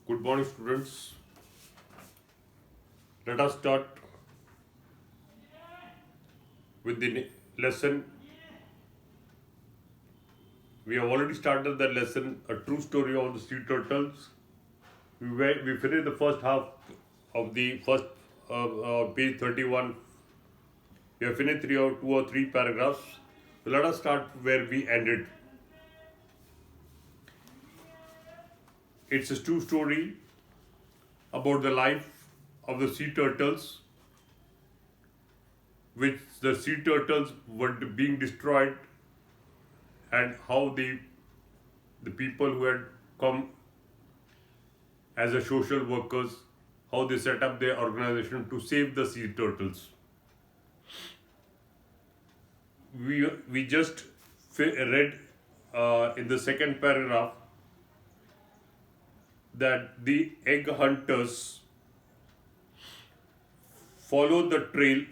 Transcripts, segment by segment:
Good morning, students. Let us start with the lesson. We have already started the lesson, a true story of the sea turtles. We finished the first half of the first page 31. We have finished two or three paragraphs. So let us start where we ended. It's a true story about the life of the sea turtles, which the sea turtles were being destroyed, and how the people who had come as a social workers, how they set up their organization to save the sea turtles. We just read in the second paragraph that the egg hunters follow the trail,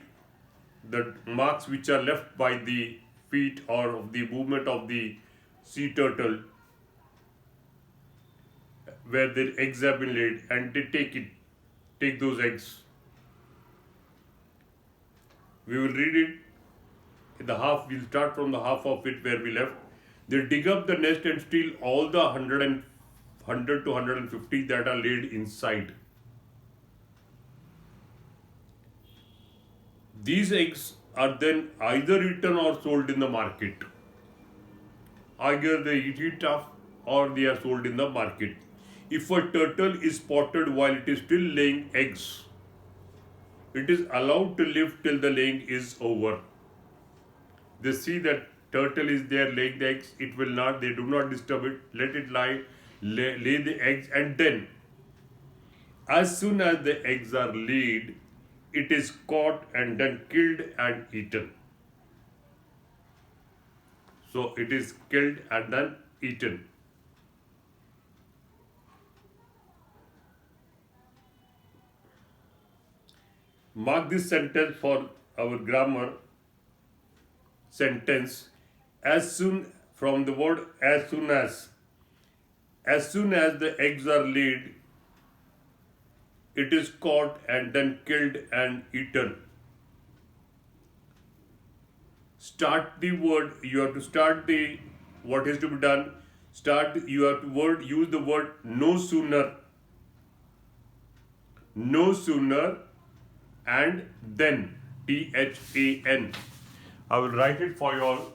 the marks which are left by the feet or of the movement of the sea turtle where their eggs have been laid, and they take those eggs. We will read it in the half. We'll start from the half of it where we left. They dig up the nest and steal all the 100 to 150 that are laid inside. These eggs are then either eaten or sold in the market. Either they eat it up or they are sold in the market. If a turtle is spotted while it is still laying eggs, it is allowed to live till the laying is over. They see that turtle is there laying the eggs, it will not, they do not disturb it, let it lie, lay the eggs, and then as soon as the eggs are laid, it is caught and then killed and eaten. So it is killed and then eaten. Mark this sentence for our grammar sentence. As soon, from the word as soon as the eggs are laid, it is caught and then killed and eaten. Start the word, you have to start the, what is to be done, you have to use the word no sooner. No sooner and then, THAN. I will write it for you all.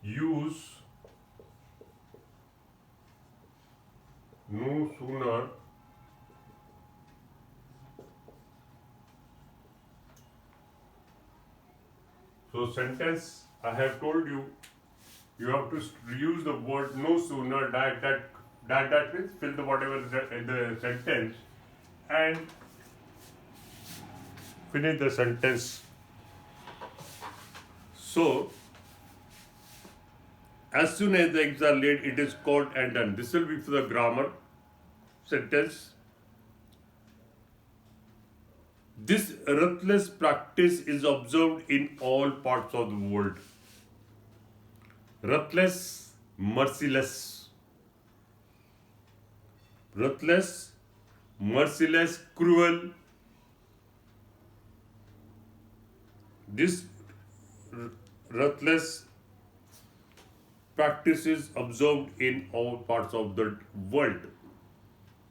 Use no sooner so sentence I have told you, you have to use the word no sooner, that means fill the whatever in the sentence and finish the sentence. So as soon as the eggs are laid, it is caught and done. This will be for the grammar sentence. This ruthless practice is observed in all parts of the world. Ruthless, merciless. Ruthless, merciless, cruel. This ruthless practice is observed in all parts of the world.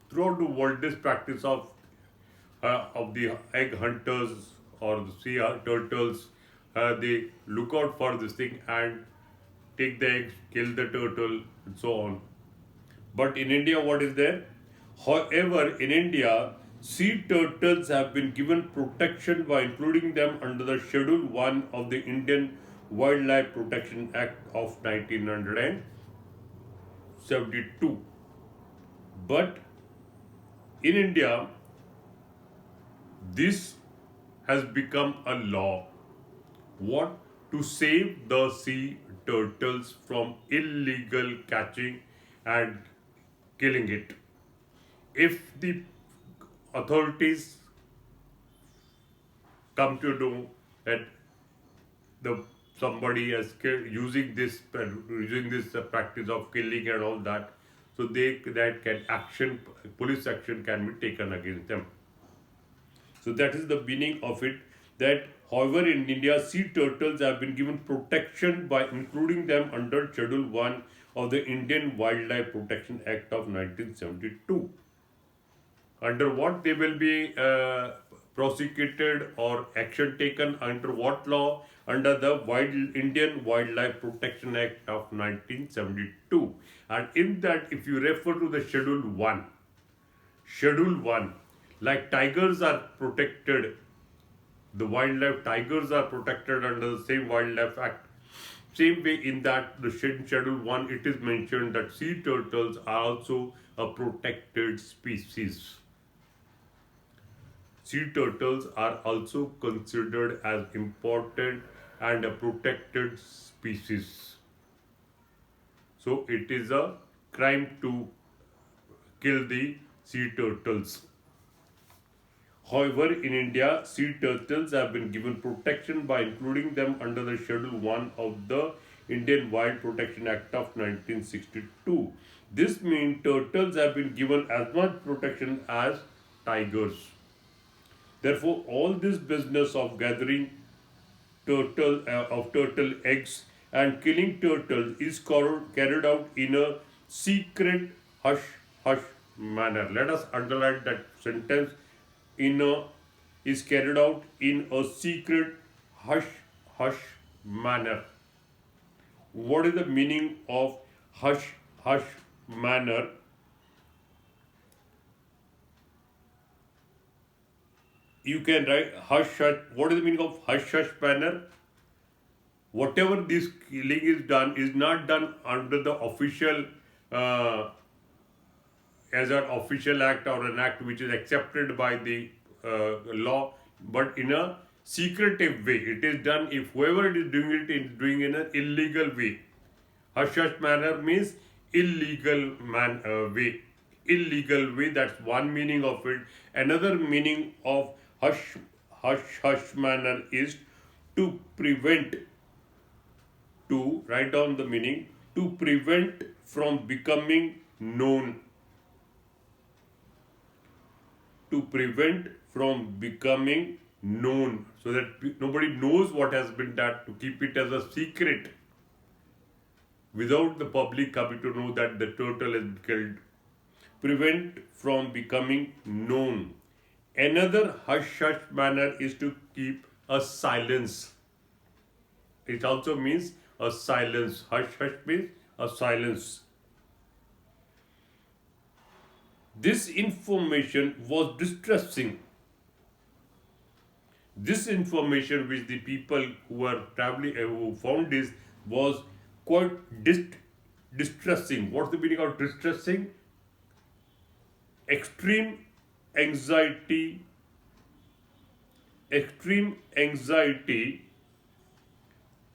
Throughout the world, this practice of the egg hunters or the sea turtles, they look out for this thing and take the eggs, kill the turtle, and so on. But in India, what is there? However, in India, sea turtles have been given protection by including them under the Schedule 1 of the Indian Wildlife Protection Act of 1972. But in India, this has become a law. What? To save the sea turtles from illegal catching and killing it. If the authorities come to know that the somebody has using this practice of killing and all that, so they that can action police action can be taken against them. So that is the meaning of it. That however in India sea turtles have been given protection by including them under Schedule 1 of the Indian Wildlife Protection Act of 1972. Under what they will be prosecuted or action taken under what law? Under the Indian Wildlife Protection Act of 1972. And in that, if you refer to the Schedule 1, like tigers are protected, the wildlife tigers are protected under the same Wildlife Act. Same way in that the Schedule 1 it is mentioned that sea turtles are also a protected species. Sea turtles are also considered as important and a protected species. So it is a crime to kill the sea turtles. However, in India, sea turtles have been given protection by including them under the Schedule 1 of the Indian Wild Protection Act of 1962. This means turtles have been given as much protection as tigers. Therefore, all this business of gathering turtle eggs and killing turtles is carried out in a secret hush manner. Let us underline that sentence. Is carried out in a secret hush manner. What is the meaning of hush manner? You can write hush. What is the meaning of hush manner? Whatever this killing is done is not done under the official as an official act or an act which is accepted by the law, but in a secretive way. It is done if whoever is doing it is doing in an illegal way. Hush manner means illegal way. Illegal way, that's one meaning of it. Another meaning of hush manner is to prevent, to write down the meaning, to prevent from becoming known. To prevent from becoming known, so that nobody knows what has been done, to keep it as a secret without the public coming to know that the turtle is killed. Prevent from becoming known. Another hush manner is to keep a silence. It also means a silence. Hush means a silence. This information was distressing. This information which the people who were traveling, who found this, was quite distressing. What's the meaning of distressing? Extreme anxiety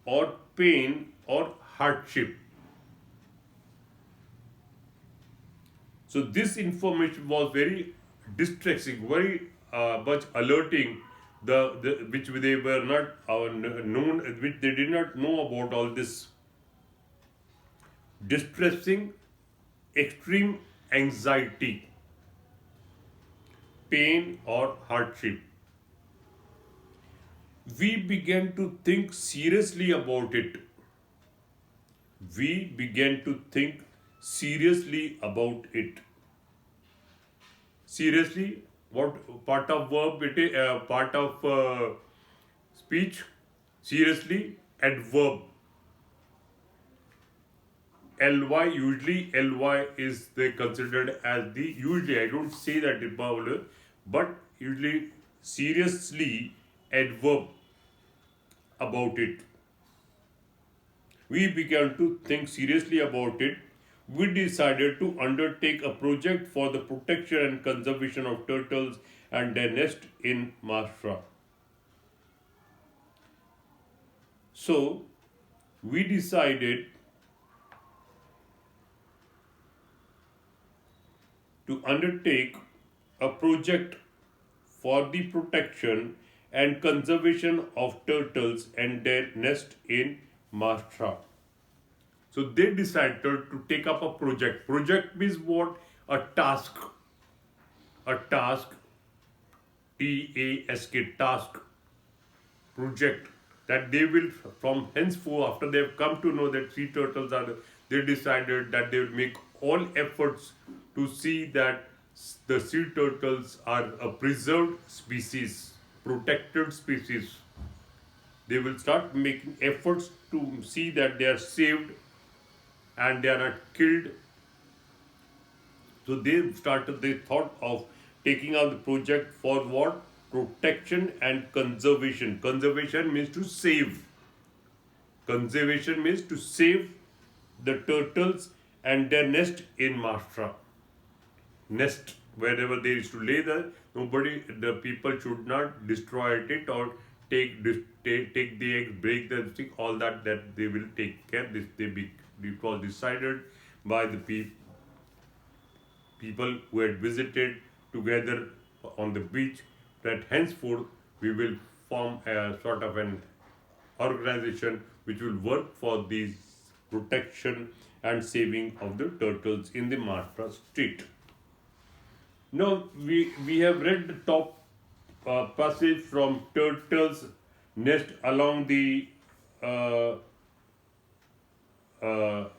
or pain or hardship. So this information was very distressing, very much alerting, which they were not known, which they did not know about all this. Distressing, extreme anxiety, pain or hardship. We began to think seriously about it. We began to think seriously about it. Seriously, what part of verb it is? Part of speech. Seriously, adverb. Ly, usually Ly is they considered as the, usually I don't say that in Pavlo, but usually seriously adverb about it. We began to think seriously about it. We decided to undertake a project for the protection and conservation of turtles and their nest in Maharashtra. So, we decided to undertake a project for the protection and conservation of turtles and their nest in Maharashtra. So they decided to take up a project. Project means what? A task. A task. Task. Task. Project that they will from henceforth after they have come to know that sea turtles are they decided that they will make all efforts to see that the sea turtles are a preserved species, protected species. They will start making efforts to see that they are saved and they are not killed. So they thought of taking out the project for what? Protection and conservation. Conservation means to save. Conservation means to save the turtles and their nest in Maharashtra. Nest wherever they used to lay there, the people should not destroy it or take the eggs, break the stick, all that they will take care. It was decided by the people who had visited together on the beach that henceforth we will form a sort of an organization which will work for the protection and saving of the turtles in the Maharashtra state. Now we have read the top passage from turtles nest along the uh,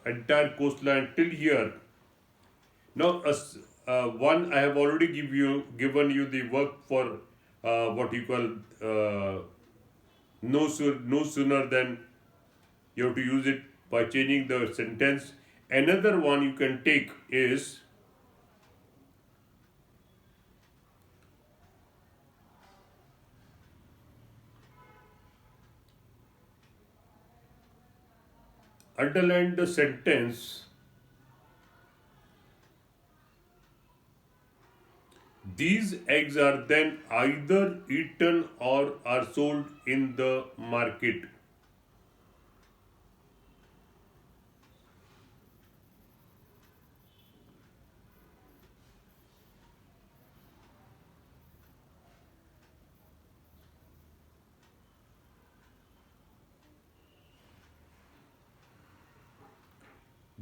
entire coastline till here. Now, one I have already given you the work for what you call no sooner than you have to use it by changing the sentence. Another one you can take is underline the sentence. These eggs are then either eaten or are sold in the market.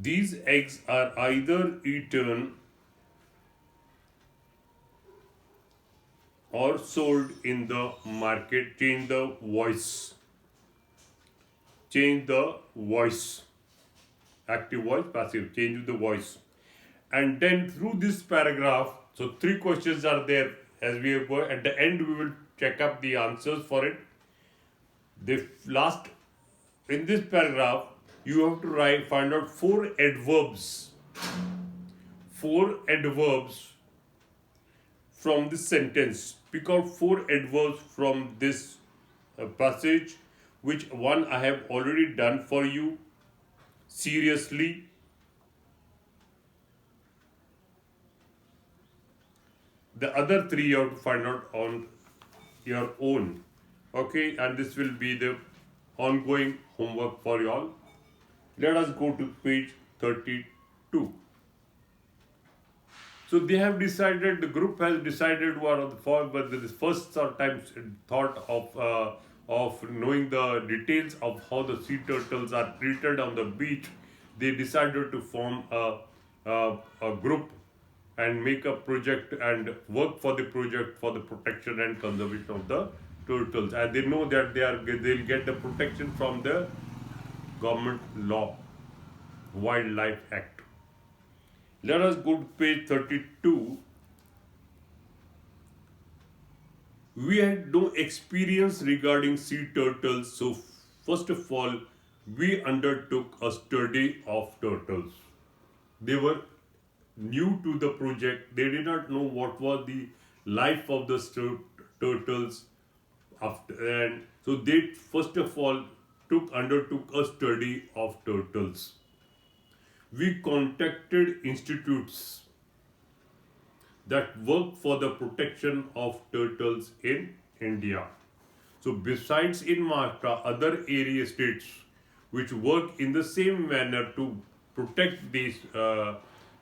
These eggs are either eaten or sold in the market. Change the voice. Change the voice. Active voice, passive. Change the voice. And then through this paragraph, so three questions are there as we go. At the end, we will check up the answers for it. The last in this paragraph, you have to find out four adverbs. Four adverbs from this sentence. Pick out four adverbs from this passage, which one I have already done for you. Seriously. The other three you have to find out on your own. Okay, and this will be the ongoing homework for you all. Let us go to page 32. So they have decided, the group has decided but the first time thought of knowing the details of how the sea turtles are treated on the beach. They decided to form a group and make a project and work for the project for the protection and conservation of the turtles. And they know that they'll get the protection from the government law, Wildlife Act. Let us go to page 32. We had no experience regarding sea turtles, so first of all, we undertook a study of turtles. They were new to the project. They did not know what was the life of the turtles after, and so they first of all undertook a study of turtles. We contacted institutes that work for the protection of turtles in India. So besides in Maharashtra, other area states which work in the same manner to protect these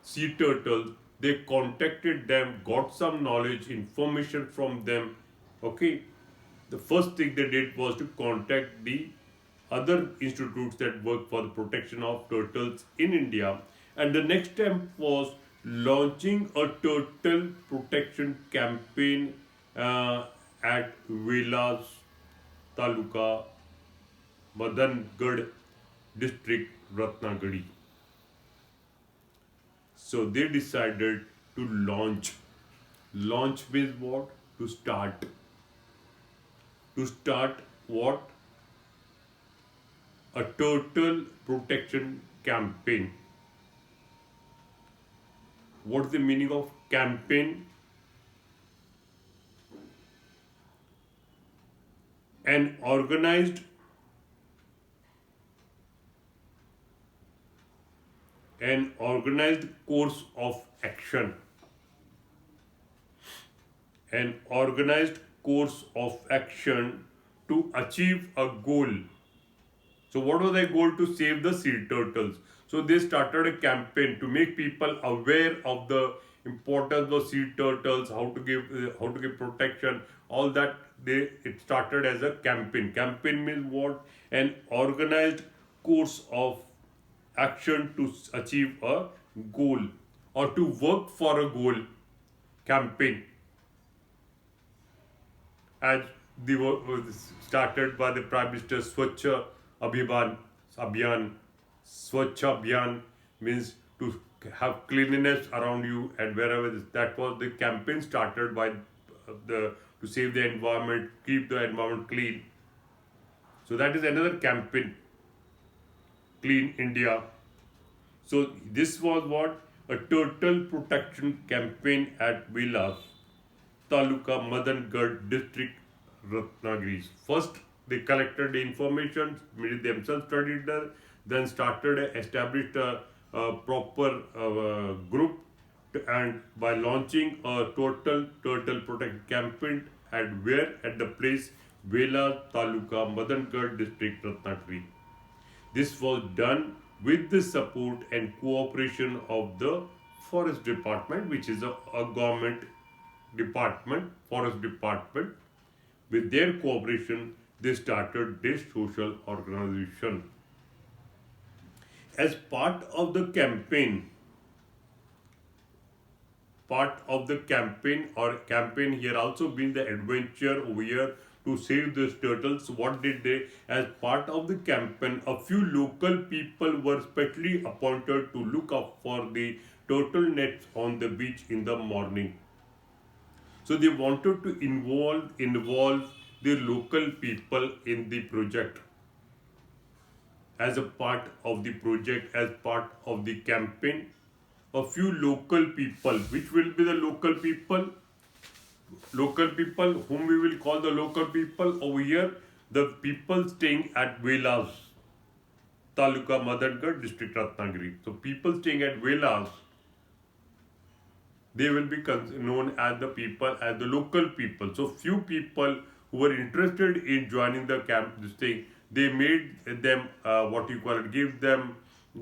sea turtles, they contacted them, got some knowledge, information from them, okay, the first thing they did was to contact the other institutes that work for the protection of turtles in India. And the next step was launching a turtle protection campaign uh, at Velas Taluka, Madangad district, Ratnagiri. So they decided to launch. Launch with what? To start. To start what? A turtle protection campaign. What's the meaning of campaign? An organized course of action. An organized course of action to achieve a goal. So, what was their goal? To save the sea turtles. So, they started a campaign to make people aware of the importance of sea turtles, how to give protection. All that it started as a campaign. Campaign means what? An organized course of action to achieve a goal or to work for a goal. Campaign, as the work was started by the Prime Minister Abhiyan. Swachh Abhiyan means to have cleanliness around you and wherever that was the campaign started by the to save the environment, keep the environment clean. So that is another campaign, Clean India. So this was what? A turtle protection campaign at Vilas Taluka, Madangad district, Ratnagiri. First, they collected the information, made themselves studied there, then established a proper group, and by launching a total turtle protection campaign at the place Vela Taluka, Madangad district, Ratnagiri. This was done with the support and cooperation of the Forest Department, which is a government department, Forest Department. With their cooperation, they started this social organization. As part of the campaign here also been the adventure over here to save these turtles. What did they? As part of the campaign, a few local people were specially appointed to look up for the turtle nets on the beach in the morning. So they wanted to involve the local people in the project as a part of the project, as part of the campaign. A few local people, which will be the local people? Local people, whom we will call the local people over here, the people staying at Velas, Taluka, Madangad, District, Ratnagiri. So people staying at Velas, they will be known as the local people. So few people who were interested in joining the camp, this thing, they made them give them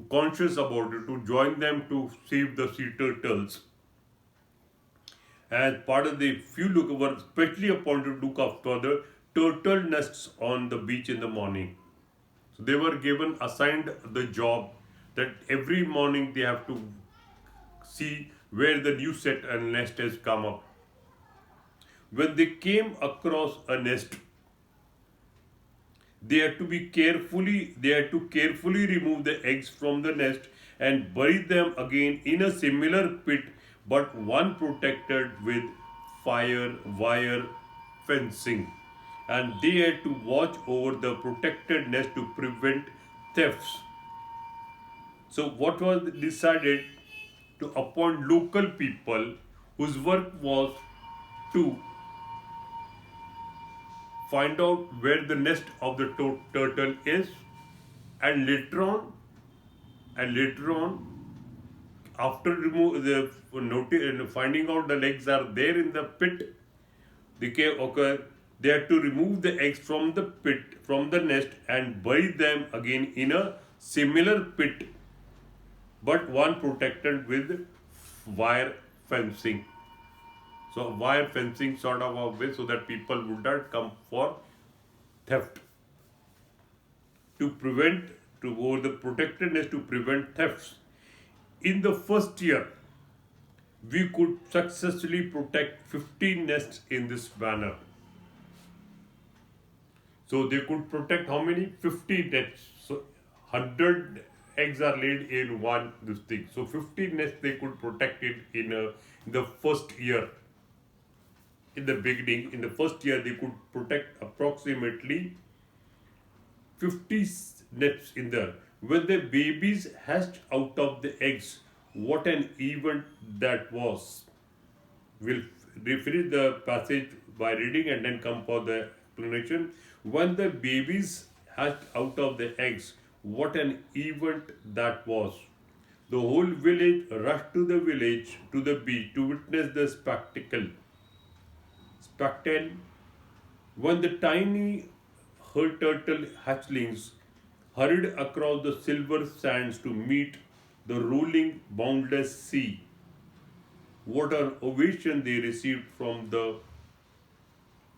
conscious about it, to join them to save the sea turtles. As part of the few look were specially appointed to look after the turtle nests on the beach in the morning. So they were assigned the job that every morning they have to see where the new set and nest has come up. When they came across a nest, they had to carefully remove the eggs from the nest and bury them again in a similar pit, but one protected with fire wire fencing. And they had to watch over the protected nest to prevent thefts. So what was decided? To appoint local people whose work was to find out where the nest of the turtle is, and later on, after finding out the legs are there in the pit, they had to remove the eggs from the pit, from the nest, and bury them again in a similar pit, but one protected with wire fencing. So wire fencing sort of a way so that people would not come for theft. To prevent, to over the protectedness to prevent thefts. In the first year, we could successfully protect 15 nests in this manner. So they could protect how many? 50 nests. So 100 eggs are laid in one this thing. So 50 nests they could protect it in the first year. In the beginning, in the first year, they could protect approximately 50 nets in there. When the babies hatched out of the eggs, what an event that was. We'll finish the passage by reading and then come for the explanation. When the babies hatched out of the eggs, what an event that was. The whole village rushed to the village, to the beach, to witness the spectacle. Spectacle. When the tiny her turtle hatchlings hurried across the silver sands to meet the rolling, boundless sea. What an ovation they received from the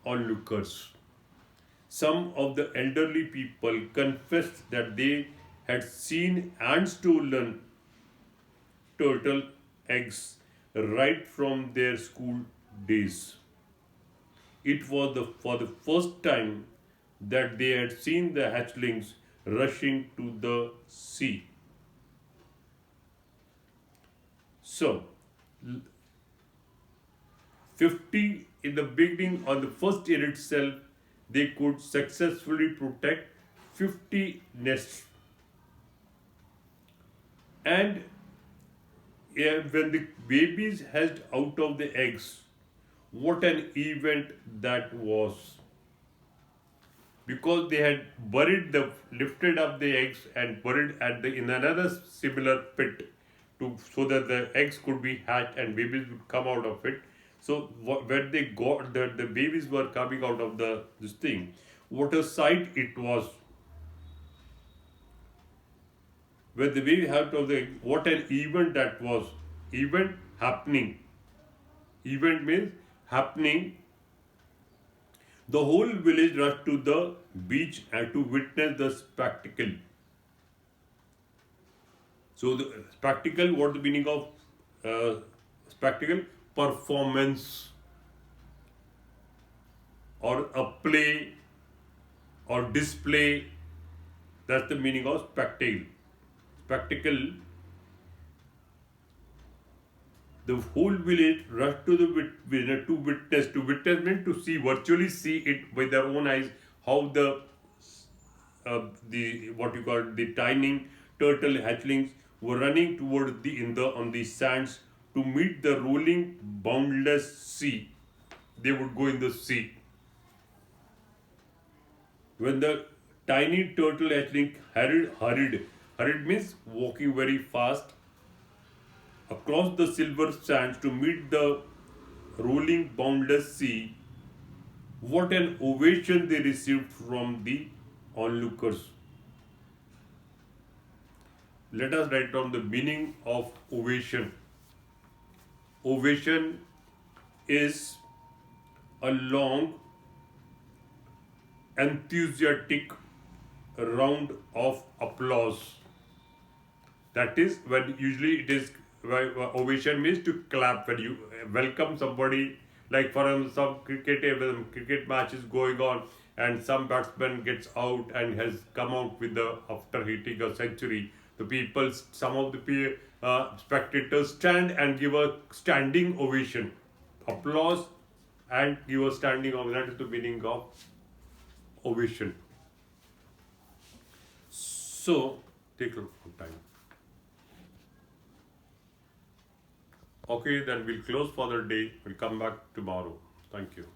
onlookers. Some of the elderly people confessed that they had seen and stolen turtle eggs right from their school days. It was for the first time that they had seen the hatchlings rushing to the sea. So, 50 in the beginning, on the first year itself, they could successfully protect 50 nests. And when the babies hatched out of the eggs, what an event that was. Because they had lifted up the eggs and buried in another similar pit so that the eggs could be hatched and babies would come out of it. So when they got the babies were coming out of this thing, what a sight it was. When the baby out of the egg, what an event that was. Event happening. Event means happening. The whole village rushed to the beach and to witness the spectacle. So the spectacle, what the meaning of spectacle? Performance or a play or display. That's the meaning of spectacle. Spectacle. The whole village rushed to to witness. To witness means to see, virtually see it with their own eyes, how the what you call the tiny turtle hatchlings were running toward on the sands to meet the rolling, boundless sea. They would go in the sea. When the tiny turtle hatchling hurried means walking very fast across the silver sands to meet the rolling, boundless sea, what an ovation they received from the onlookers. Let us write down the meaning of ovation. Ovation is a long, enthusiastic round of applause. That is when usually it is ovation means to clap when you welcome somebody. Like for some cricket match is going on and some batsman gets out and has come out with after hitting a century. The people, some of the spectators stand and give a standing ovation, applause, and give a standing ovation. That is the meaning of ovation. So take a look of time. Okay, then we'll close for the day. We'll come back tomorrow. Thank you.